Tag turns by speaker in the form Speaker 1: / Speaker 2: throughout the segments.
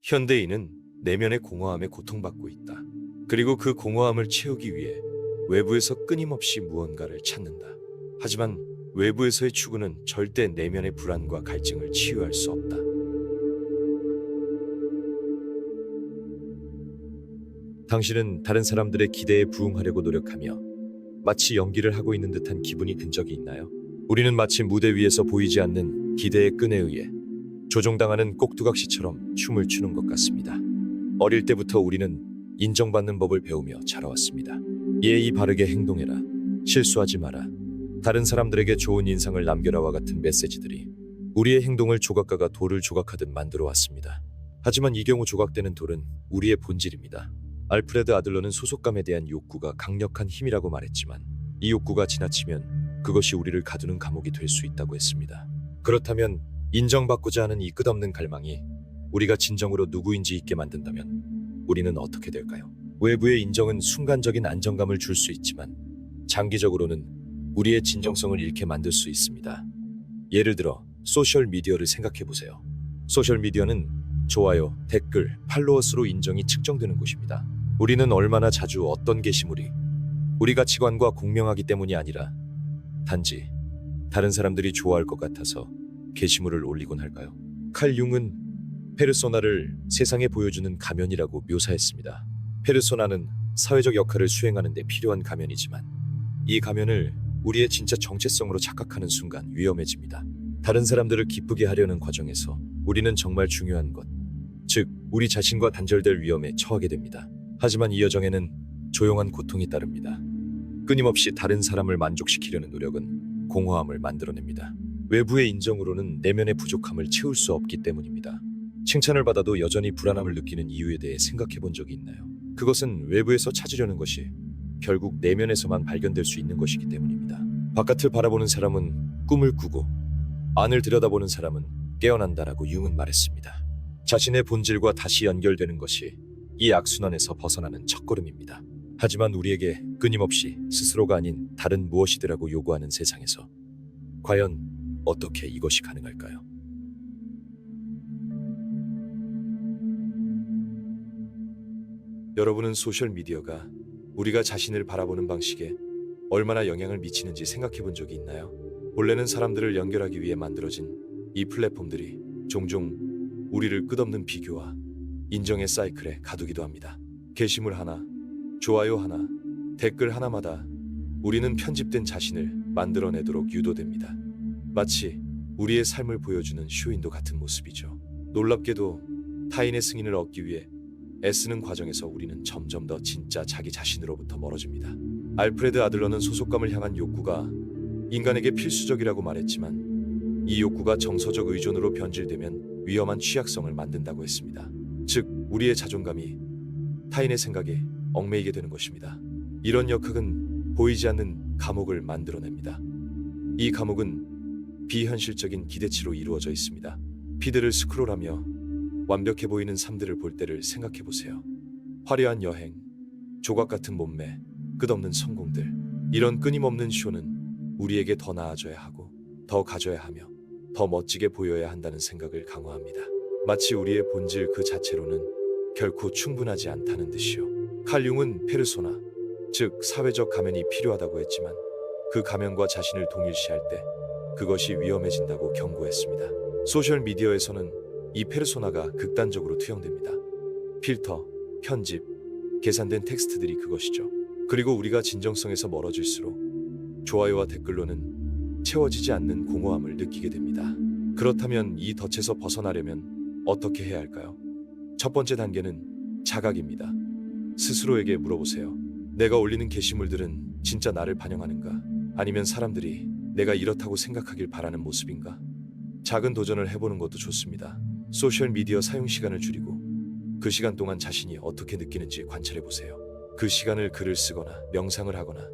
Speaker 1: 현대인은 내면의 공허함에 고통받고 있다. 그리고 그 공허함을 채우기 위해 외부에서 끊임없이 무언가를 찾는다. 하지만 외부에서의 추구는 절대 내면의 불안과 갈증을 치유할 수 없다. 당신은 다른 사람들의 기대에 부응하려고 노력하며 마치 연기를 하고 있는 듯한 기분이 든 적이 있나요? 우리는 마치 무대 위에서 보이지 않는 기대의 끈에 의해 조종당하는 꼭두각시처럼 춤을 추는 것 같습니다. 어릴 때부터 우리는 인정받는 법을 배우며 자라왔습니다. 예의 바르게 행동해라, 실수하지 마라, 다른 사람들에게 좋은 인상을 남겨라와 같은 메시지들이 우리의 행동을 조각가가 돌을 조각하듯 만들어 왔습니다. 하지만 이 경우 조각되는 돌은 우리의 본질입니다. 알프레드 아들러는 소속감에 대한 욕구가 강력한 힘이라고 말했지만 이 욕구가 지나치면 그것이 우리를 가두는 감옥이 될 수 있다고 했습니다. 그렇다면 인정받고자 하는 이 끝없는 갈망이 우리가 진정으로 누구인지 잊게 만든다면 우리는 어떻게 될까요? 외부의 인정은 순간적인 안정감을 줄 수 있지만 장기적으로는 우리의 진정성을 잃게 만들 수 있습니다. 예를 들어 소셜미디어를 생각해보세요. 소셜미디어는 좋아요, 댓글, 팔로워 수로 인정이 측정되는 곳입니다. 우리는 얼마나 자주 어떤 게시물이 우리 가치관과 공명하기 때문이 아니라 단지 다른 사람들이 좋아할 것 같아서 게시물을 올리곤 할까요? 칼 융은 페르소나를 세상에 보여주는 가면이라고 묘사했습니다. 페르소나는 사회적 역할을 수행하는 데 필요한 가면이지만 이 가면을 우리의 진짜 정체성으로 착각하는 순간 위험해집니다. 다른 사람들을 기쁘게 하려는 과정에서 우리는 정말 중요한 것, 즉 우리 자신과 단절될 위험에 처하게 됩니다. 하지만 이 여정에는 조용한 고통이 따릅니다. 끊임없이 다른 사람을 만족시키려는 노력은 공허함을 만들어냅니다. 외부의 인정으로는 내면의 부족함을 채울 수 없기 때문입니다. 칭찬을 받아도 여전히 불안함을 느끼는 이유에 대해 생각해 본 적이 있나요? 그것은 외부에서 찾으려는 것이 결국 내면에서만 발견될 수 있는 것이기 때문입니다. 바깥을 바라보는 사람은 꿈을 꾸고 안을 들여다보는 사람은 깨어난다라고 융은 말했습니다. 자신의 본질과 다시 연결되는 것이 이 악순환에서 벗어나는 첫걸음입니다. 하지만 우리에게 끊임없이 스스로가 아닌 다른 무엇이더라고 요구하는 세상에서 과연 어떻게 이것이 가능할까요? 여러분은 소셜미디어가 우리가 자신을 바라보는 방식에 얼마나 영향을 미치는지 생각해 본 적이 있나요? 본래는 사람들을 연결하기 위해 만들어진 이 플랫폼들이 종종 우리를 끝없는 비교와 인정의 사이클에 가두기도 합니다. 게시물 하나, 좋아요 하나, 댓글 하나마다 우리는 편집된 자신을 만들어내도록 유도됩니다. 마치 우리의 삶을 보여주는 쇼윈도 같은 모습이죠. 놀랍게도 타인의 승인을 얻기 위해 애쓰는 과정에서 우리는 점점 더 진짜 자기 자신으로부터 멀어집니다. 알프레드 아들러는 소속감을 향한 욕구가 인간에게 필수적이라고 말했지만 이 욕구가 정서적 의존으로 변질되면 위험한 취약성을 만든다고 했습니다. 즉, 우리의 자존감이 타인의 생각에 얽매이게 되는 것입니다. 이런 역학은 보이지 않는 감옥을 만들어냅니다. 이 감옥은 비현실적인 기대치로 이루어져 있습니다. 피드를 스크롤하며 완벽해 보이는 삶들을 볼 때를 생각해 보세요. 화려한 여행, 조각 같은 몸매, 끝없는 성공들. 이런 끊임없는 쇼는 우리에게 더 나아져야 하고 더 가져야 하며 더 멋지게 보여야 한다는 생각을 강화합니다. 마치 우리의 본질 그 자체로는 결코 충분하지 않다는 듯이요. 칼 융은 페르소나, 즉 사회적 가면이 필요하다고 했지만 그 가면과 자신을 동일시할 때 그것이 위험해진다고 경고했습니다. 소셜미디어에서는 이 페르소나가 극단적으로 투영됩니다. 필터, 편집, 계산된 텍스트들이 그것이죠. 그리고 우리가 진정성에서 멀어질수록 좋아요와 댓글로는 채워지지 않는 공허함을 느끼게 됩니다. 그렇다면 이 덫에서 벗어나려면 어떻게 해야 할까요? 첫 번째 단계는 자각입니다. 스스로에게 물어보세요. 내가 올리는 게시물들은 진짜 나를 반영하는가? 아니면 사람들이 내가 이렇다고 생각하길 바라는 모습인가? 작은 도전을 해보는 것도 좋습니다. 소셜미디어 사용 시간을 줄이고 그 시간 동안 자신이 어떻게 느끼는지 관찰해보세요. 그 시간을 글을 쓰거나 명상을 하거나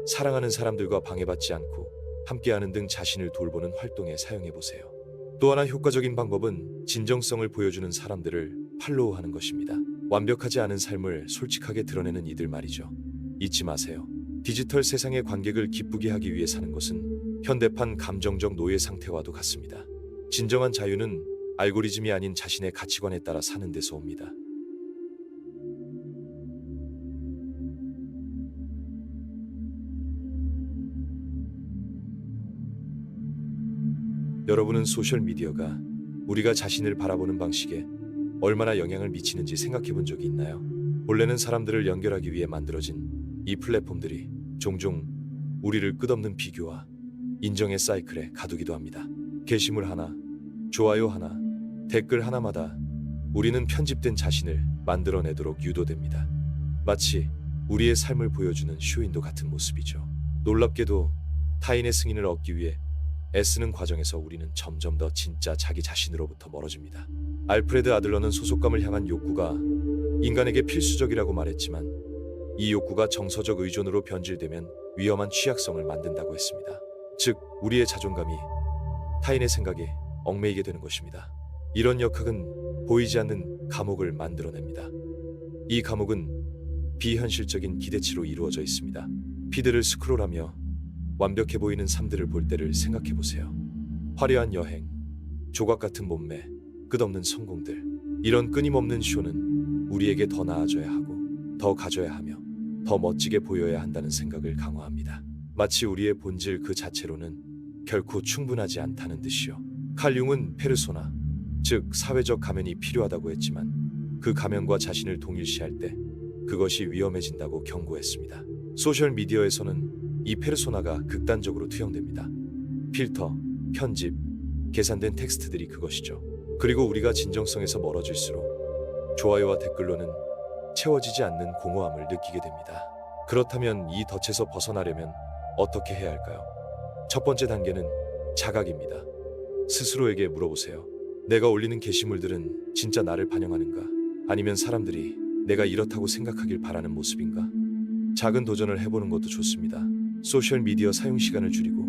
Speaker 1: 사랑하는 사람들과 방해받지 않고 함께하는 등 자신을 돌보는 활동에 사용해보세요. 또 하나 효과적인 방법은 진정성을 보여주는 사람들을 팔로우하는 것입니다. 완벽하지 않은 삶을 솔직하게 드러내는 이들 말이죠. 잊지 마세요. 디지털 세상의 관객을 기쁘게 하기 위해 사는 것은 현대판 감정적 노예 상태와도 같습니다. 진정한 자유는 알고리즘이 아닌 자신의 가치관에 따라 사는 데서 옵니다. 여러분은 소셜미디어가 우리가 자신을 바라보는 방식에 얼마나 영향을 미치는지 생각해 본 적이 있나요? 본래는 사람들을 연결하기 위해 만들어진 이 플랫폼들이 종종 우리를 끝없는 비교와 인정의 사이클에 가두기도 합니다. 게시물 하나, 좋아요 하나, 댓글 하나마다 우리는 편집된 자신을 만들어내도록 유도됩니다. 마치 우리의 삶을 보여주는 쇼윈도 같은 모습이죠. 놀랍게도 타인의 승인을 얻기 위해 애쓰는 과정에서 우리는 점점 더 진짜 자기 자신으로부터 멀어집니다. 알프레드 아들러는 소속감을 향한 욕구가 인간에게 필수적이라고 말했지만 이 욕구가 정서적 의존으로 변질되면 위험한 취약성을 만든다고 했습니다. 즉, 우리의 자존감이 타인의 생각에 얽매이게 되는 것입니다. 이런 역학은 보이지 않는 감옥을 만들어냅니다. 이 감옥은 비현실적인 기대치로 이루어져 있습니다. 피드를 스크롤하며 완벽해 보이는 삶들을 볼 때를 생각해 보세요. 화려한 여행, 조각 같은 몸매, 끝없는 성공들. 이런 끊임없는 쇼는 우리에게 더 나아져야 하고 더 가져야 하며 더 멋지게 보여야 한다는 생각을 강화합니다. 마치 우리의 본질 그 자체로는 결코 충분하지 않다는 듯이요. 칼 융은 페르소나, 즉 사회적 가면이 필요하다고 했지만 그 가면과 자신을 동일시할 때 그것이 위험해진다고 경고했습니다. 소셜미디어에서는 이 페르소나가 극단적으로 투영됩니다. 필터, 편집, 계산된 텍스트들이 그것이죠. 그리고 우리가 진정성에서 멀어질수록 좋아요와 댓글로는 채워지지 않는 공허함을 느끼게 됩니다. 그렇다면 이 덫에서 벗어나려면 어떻게 해야 할까요? 첫 번째 단계는 자각입니다. 스스로에게 물어보세요. 내가 올리는 게시물들은 진짜 나를 반영하는가? 아니면 사람들이 내가 이렇다고 생각하길 바라는 모습인가? 작은 도전을 해보는 것도 좋습니다. 소셜미디어 사용 시간을 줄이고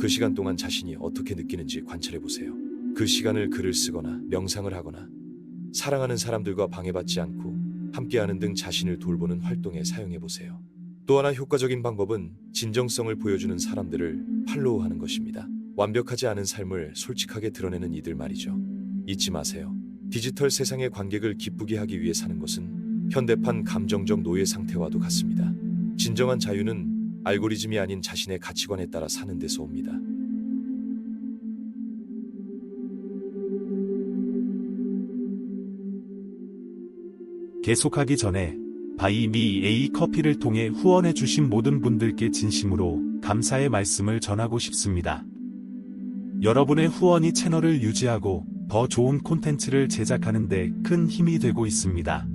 Speaker 1: 그 시간 동안 자신이 어떻게 느끼는지 관찰해보세요. 그 시간을 글을 쓰거나 명상을 하거나 사랑하는 사람들과 방해받지 않고 함께하는 등 자신을 돌보는 활동에 사용해보세요. 또 하나 효과적인 방법은 진정성을 보여주는 사람들을 팔로우하는 것입니다. 완벽하지 않은 삶을 솔직하게 드러내는 이들 말이죠. 잊지 마세요. 디지털 세상의 관객을 기쁘게 하기 위해 사는 것은 현대판 감정적 노예 상태와도 같습니다. 진정한 자유는 알고리즘이 아닌 자신의 가치관에 따라 사는 데서 옵니다.
Speaker 2: 계속하기 전에 바이미에이 커피를 통해 후원해주신 모든 분들께 진심으로 감사의 말씀을 전하고 싶습니다. 여러분의 후원이 채널을 유지하고 더 좋은 콘텐츠를 제작하는 데 큰 힘이 되고 있습니다.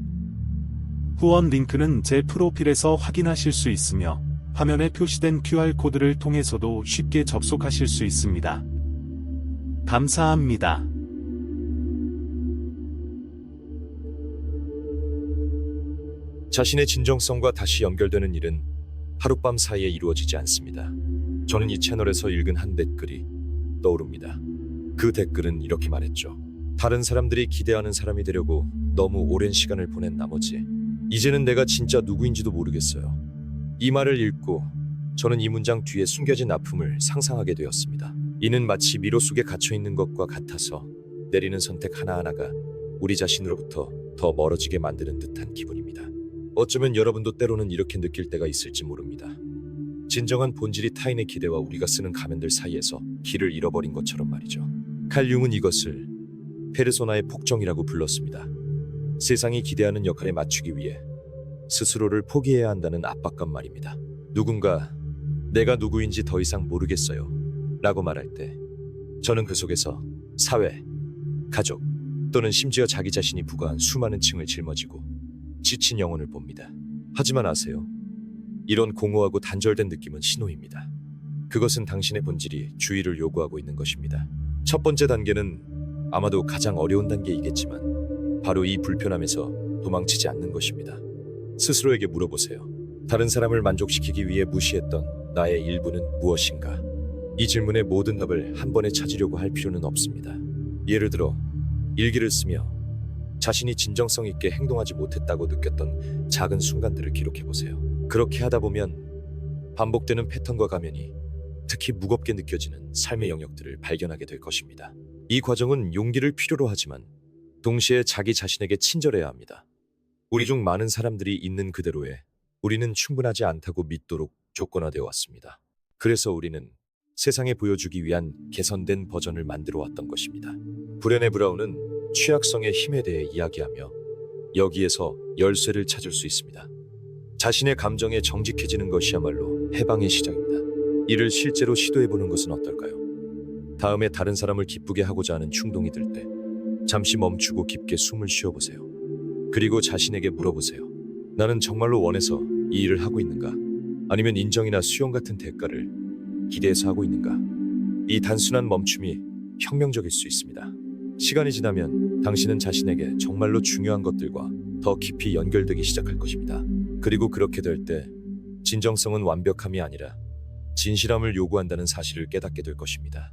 Speaker 2: 후원 링크는 제 프로필에서 확인하실 수 있으며 화면에 표시된 QR코드를 통해서도 쉽게 접속하실 수 있습니다. 감사합니다.
Speaker 1: 자신의 진정성과 다시 연결되는 일은 하룻밤 사이에 이루어지지 않습니다. 저는 이 채널에서 읽은 한 댓글이 떠오릅니다. 그 댓글은 이렇게 말했죠. 다른 사람들이 기대하는 사람이 되려고 너무 오랜 시간을 보낸 나머지 이제는 내가 진짜 누구인지도 모르겠어요. 이 말을 읽고 저는 이 문장 뒤에 숨겨진 아픔을 상상하게 되었습니다. 이는 마치 미로 속에 갇혀있는 것과 같아서 내리는 선택 하나하나가 우리 자신으로부터 더 멀어지게 만드는 듯한 기분입니다. 어쩌면 여러분도 때로는 이렇게 느낄 때가 있을지 모릅니다. 진정한 본질이 타인의 기대와 우리가 쓰는 가면들 사이에서 길을 잃어버린 것처럼 말이죠. 칼 융은 이것을 페르소나의 폭정이라고 불렀습니다. 세상이 기대하는 역할에 맞추기 위해 스스로를 포기해야 한다는 압박감 말입니다. 누군가 내가 누구인지 더 이상 모르겠어요 라고 말할 때 저는 그 속에서 사회, 가족 또는 심지어 자기 자신이 부과한 수많은 층을 짊어지고 지친 영혼을 봅니다. 하지만 아세요? 이런 공허하고 단절된 느낌은 신호입니다. 그것은 당신의 본질이 주의를 요구하고 있는 것입니다. 첫 번째 단계는 아마도 가장 어려운 단계이겠지만 바로 이 불편함에서 도망치지 않는 것입니다. 스스로에게 물어보세요. 다른 사람을 만족시키기 위해 무시했던 나의 일부는 무엇인가? 이 질문의 모든 답을 한 번에 찾으려고 할 필요는 없습니다. 예를 들어 일기를 쓰며 자신이 진정성 있게 행동하지 못했다고 느꼈던 작은 순간들을 기록해보세요. 그렇게 하다 보면 반복되는 패턴과 가면이 특히 무겁게 느껴지는 삶의 영역들을 발견하게 될 것입니다. 이 과정은 용기를 필요로 하지만 동시에 자기 자신에게 친절해야 합니다. 우리 중 많은 사람들이 있는 그대로에 우리는 충분하지 않다고 믿도록 조건화되어 왔습니다. 그래서 우리는 세상에 보여주기 위한 개선된 버전을 만들어 왔던 것입니다. 브레네 브라운은 취약성의 힘에 대해 이야기하며 여기에서 열쇠를 찾을 수 있습니다. 자신의 감정에 정직해지는 것이야말로 해방의 시작입니다. 이를 실제로 시도해보는 것은 어떨까요? 다음에 다른 사람을 기쁘게 하고자 하는 충동이 들 때 잠시 멈추고 깊게 숨을 쉬어보세요. 그리고 자신에게 물어보세요. 나는 정말로 원해서 이 일을 하고 있는가? 아니면 인정이나 수용 같은 대가를 기대해서 하고 있는가? 이 단순한 멈춤이 혁명적일 수 있습니다. 시간이 지나면 당신은 자신에게 정말로 중요한 것들과 더 깊이 연결되기 시작할 것입니다. 그리고 그렇게 될 때 진정성은 완벽함이 아니라 진실함을 요구한다는 사실을 깨닫게 될 것입니다.